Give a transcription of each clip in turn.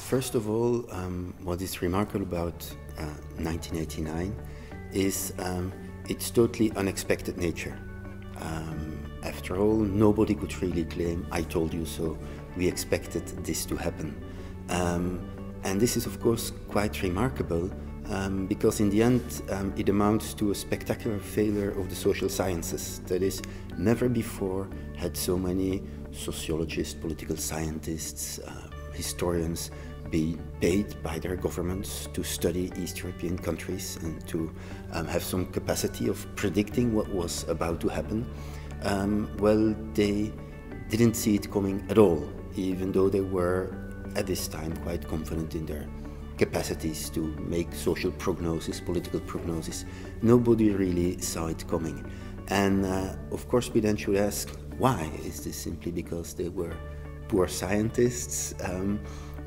First of all, what is remarkable about 1989 is its totally unexpected nature. After all, nobody could really claim, "I told you so, we expected this to happen." And this is of course quite remarkable because in the end it amounts to a spectacular failure of the social sciences. That is, never before had so many sociologists, political scientists, historians be paid by their governments to study East European countries and to have some capacity of predicting what was about to happen. Well, they didn't see it coming at all, even though they were at this time quite confident in their capacities to make social prognosis, political prognosis. Nobody really saw it coming. And of course we then should ask, why? Is this simply because they were poor scientists?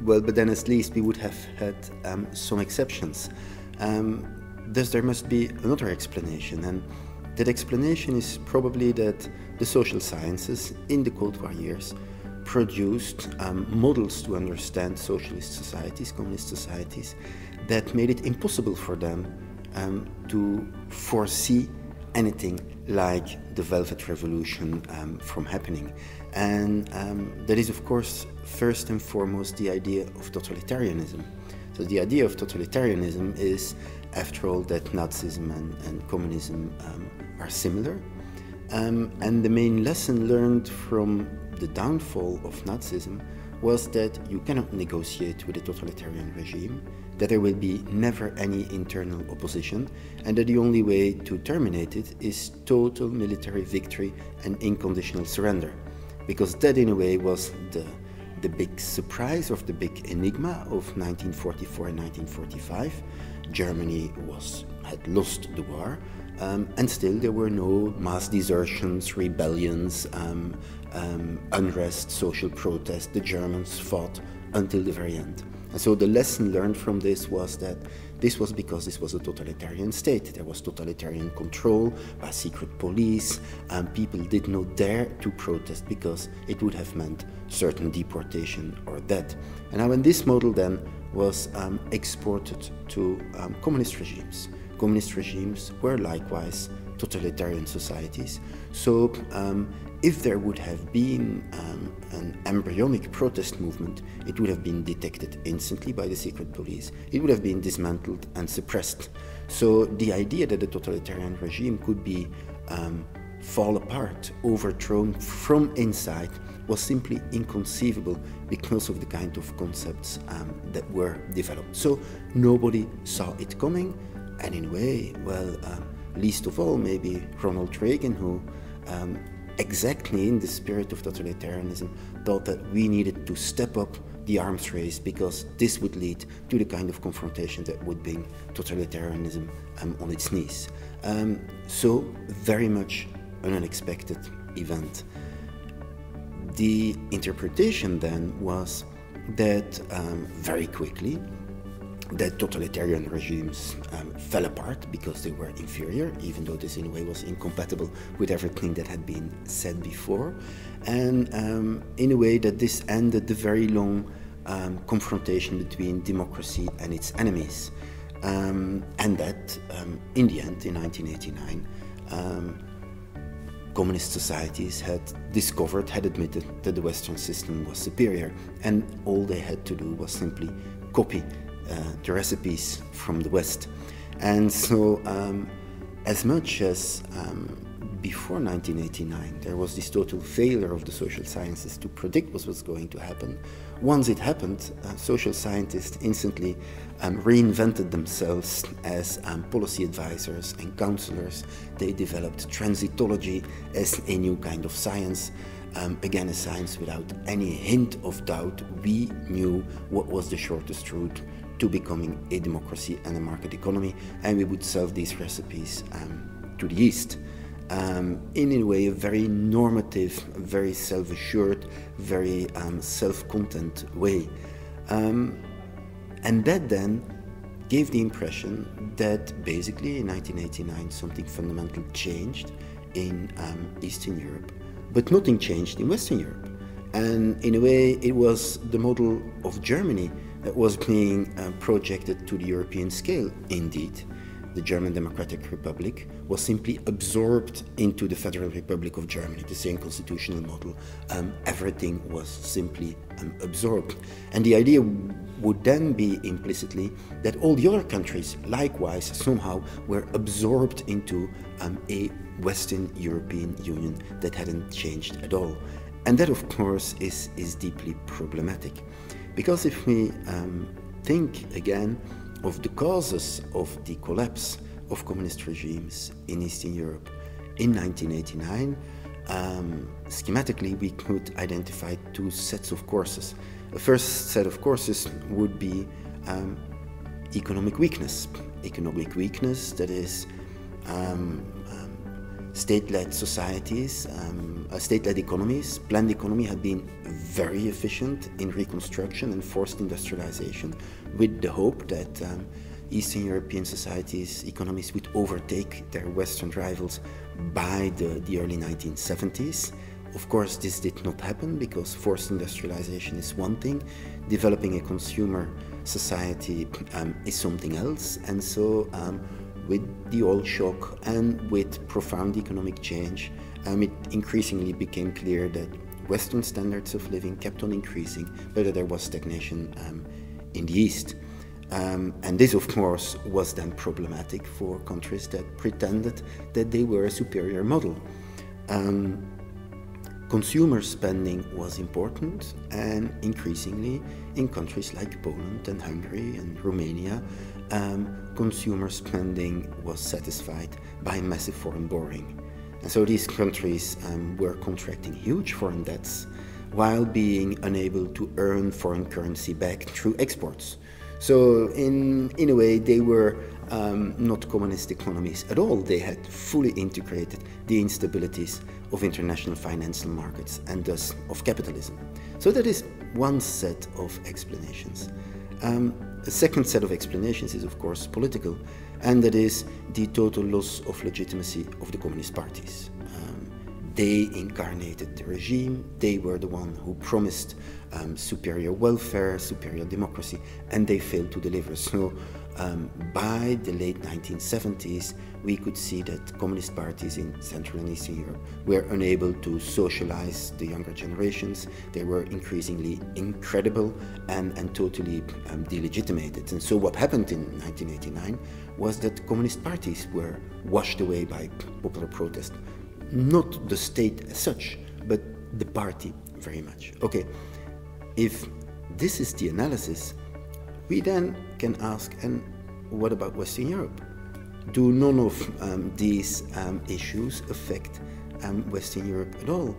Well, but then at least we would have had some exceptions. Thus there must be another explanation, and that explanation is probably that the social sciences in the Cold War years produced models to understand socialist societies, communist societies, that made it impossible for them to foresee anything like the Velvet Revolution from happening. And that is, of course, first and foremost the idea of totalitarianism. So the idea of totalitarianism is, after all, that Nazism and communism are similar. And the main lesson learned from the downfall of Nazism was that you cannot negotiate with a totalitarian regime, that there will be never any internal opposition, and that the only way to terminate it is total military victory and unconditional surrender. Because that, in a way, was the big surprise, of the big enigma of 1944 and 1945. Germany had lost the war, and still there were no mass desertions, rebellions, unrest, social protest. The Germans fought until the very end. And so the lesson learned from this was that this was because this was a totalitarian state. There was totalitarian control by secret police, and people did not dare to protest because it would have meant certain deportation or death. And now when this model then was exported to communist regimes were likewise totalitarian societies. So if there would have been an embryonic protest movement, it would have been detected instantly by the secret police. It would have been dismantled and suppressed. So the idea that a totalitarian regime could be fall apart, overthrown from inside, was simply inconceivable because of the kind of concepts that were developed. So nobody saw it coming, and in a way, well, least of all maybe Ronald Reagan, who exactly in the spirit of totalitarianism thought that we needed to step up the arms race because this would lead to the kind of confrontation that would bring totalitarianism on its knees. So very much an unexpected event. The interpretation then was that very quickly that totalitarian regimes fell apart because they were inferior, even though this in a way was incompatible with everything that had been said before, and in a way that this ended the very long confrontation between democracy and its enemies, and that in the end, in 1989, communist societies had admitted that the Western system was superior, and all they had to do was simply copy the recipes from the West. And so as much as before 1989 there was this total failure of the social sciences to predict what was going to happen, once it happened, social scientists instantly reinvented themselves as policy advisors and counselors. They developed transitology as a new kind of science. Again, a science without any hint of doubt. We knew what was the shortest route to becoming a democracy and a market economy, and we would sell these recipes to the East. In a way, a very normative, very self-assured, very self-content way. And that then gave the impression that basically in 1989 something fundamental changed in Eastern Europe, but nothing changed in Western Europe. And in a way, it was the model of Germany that was being projected to the European scale. Indeed, the German Democratic Republic was simply absorbed into the Federal Republic of Germany, the same constitutional model. Everything was simply absorbed. And the idea would then be implicitly that all the other countries likewise somehow were absorbed into a Western European Union that hadn't changed at all. And that, of course, is deeply problematic. Because if we think again of the causes of the collapse of communist regimes in Eastern Europe in 1989, schematically we could identify two sets of causes. The first set of causes would be economic weakness. Economic weakness, that is, state-led societies, state-led economies. Planned economy had been very efficient in reconstruction and forced industrialization, with the hope that Eastern European societies' economies would overtake their Western rivals by the early 1970s. Of course, this did not happen because forced industrialization is one thing, developing a consumer society is something else, and so with the oil shock and with profound economic change, it increasingly became clear that Western standards of living kept on increasing, but that there was stagnation in the East. And this, of course, was then problematic for countries that pretended that they were a superior model. Consumer spending was important, and increasingly in countries like Poland and Hungary and Romania, consumer spending was satisfied by massive foreign borrowing. And so these countries were contracting huge foreign debts while being unable to earn foreign currency back through exports. So in a way, they were not communist economies at all. They had fully integrated the instabilities of international financial markets and thus of capitalism. So that is one set of explanations. A second set of explanations is, of course, political, and that is the total loss of legitimacy of the communist parties. They incarnated the regime, they were the one who promised superior welfare, superior democracy, and they failed to deliver. So by the late 1970s, we could see that communist parties in Central and Eastern Europe were unable to socialize the younger generations. They were increasingly incredible and totally delegitimated. And so what happened in 1989 was that communist parties were washed away by popular protest. Not the state as such, but the party very much. Okay, if this is the analysis, we then can ask, and what about Western Europe? Do none of these issues affect Western Europe at all?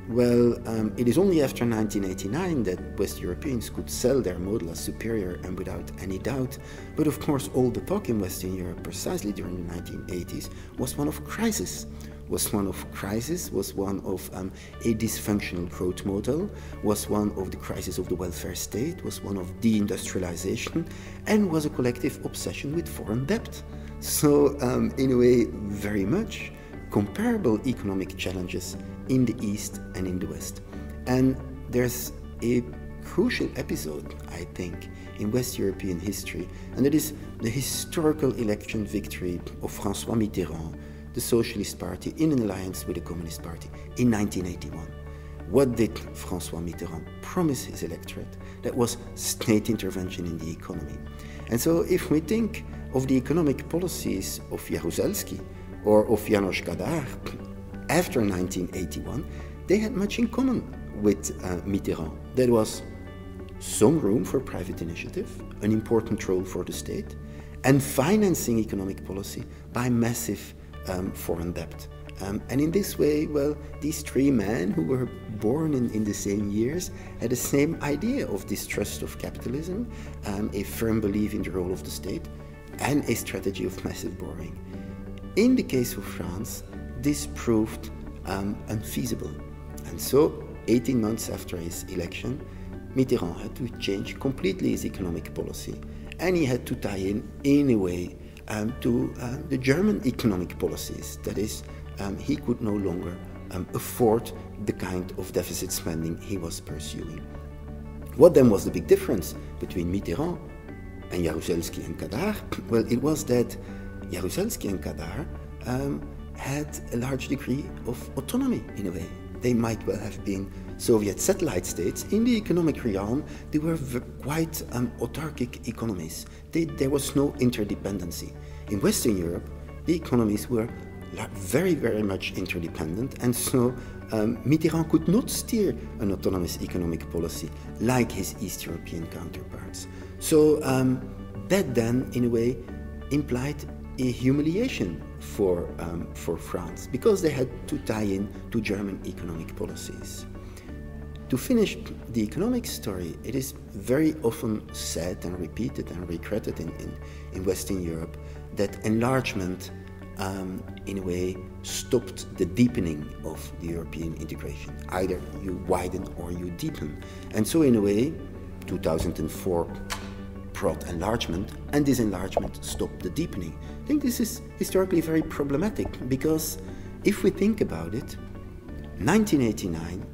Well, it is only after 1989 that West Europeans could sell their model as superior and without any doubt. But of course, all the talk in Western Europe, precisely during the 1980s, was one of crisis. Was one of a dysfunctional growth model, was one of the crisis of the welfare state, was one of deindustrialization, and was a collective obsession with foreign debt. So, in a way, very much comparable economic challenges in the East and in the West. And there's a crucial episode, I think, in West European history, and it is the historical election victory of François Mitterrand, the Socialist Party, in an alliance with the Communist Party in 1981. What did François Mitterrand promise his electorate? That was state intervention in the economy. And so if we think of the economic policies of Jaruzelski or of János Kadar after 1981, they had much in common with Mitterrand. There was some room for private initiative, an important role for the state, and financing economic policy by massive foreign debt. And in this way, well, these three men who were born in the same years had the same idea of distrust of capitalism, a firm belief in the role of the state, and a strategy of massive borrowing. In the case of France, this proved unfeasible. And so, 18 months after his election, Mitterrand had to change completely his economic policy, and he had to tie in a way, to the German economic policies. That is, he could no longer afford the kind of deficit spending he was pursuing. What then was the big difference between Mitterrand and Jaruzelski and Kadar? Well, it was that Jaruzelski and Kadar had a large degree of autonomy in a way. They might well have been Soviet satellite states. In the economic realm, they were quite autarkic economies. There was no interdependency. In Western Europe, the economies were very, very much interdependent, and so Mitterrand could not steer an autonomous economic policy like his East European counterparts. So that then, in a way, implied a humiliation for France, because they had to tie in to German economic policies. To finish the economic story, it is very often said and repeated and regretted in Western Europe that enlargement in a way stopped the deepening of the European integration. Either you widen or you deepen. And so in a way, 2004 brought enlargement, and this enlargement stopped the deepening. I think this is historically very problematic, because if we think about it, 1989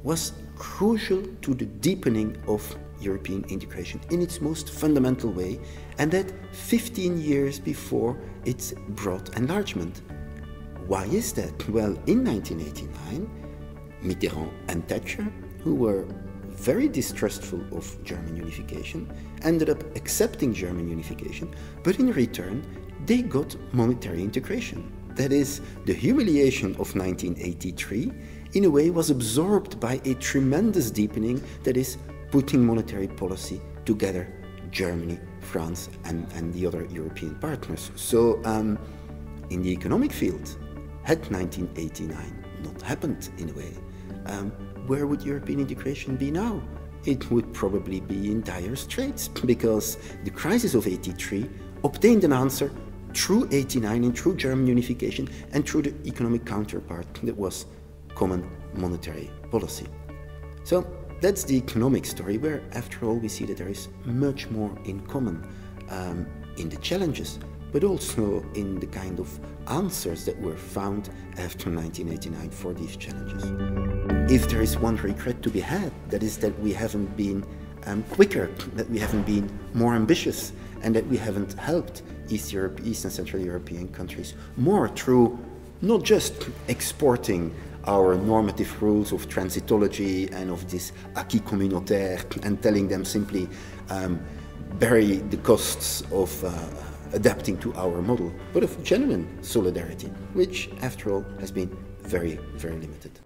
was crucial to the deepening of European integration in its most fundamental way, and that 15 years before it brought enlargement. Why is that? Well, in 1989, Mitterrand and Thatcher, who were very distrustful of German unification, ended up accepting German unification, but in return, they got monetary integration. That is, the humiliation of 1983, in a way, was absorbed by a tremendous deepening, that is, putting monetary policy together, Germany, France, and the other European partners. So, in the economic field, had 1989 not happened, in a way, where would European integration be now? It would probably be in dire straits, because the crisis of '83 obtained an answer through '89 and through German unification and through the economic counterpart that was common monetary policy. So that's the economic story, where after all we see that there is much more in common in the challenges, but also in the kind of answers that were found after 1989 for these challenges. If there is one regret to be had, that is that we haven't been quicker, that we haven't been more ambitious, and that we haven't helped East and Central European countries more through not just exporting our normative rules of transitology and of this acquis communautaire and telling them simply bury the costs of adapting to our model, but of genuine solidarity, which after all has been very, very limited.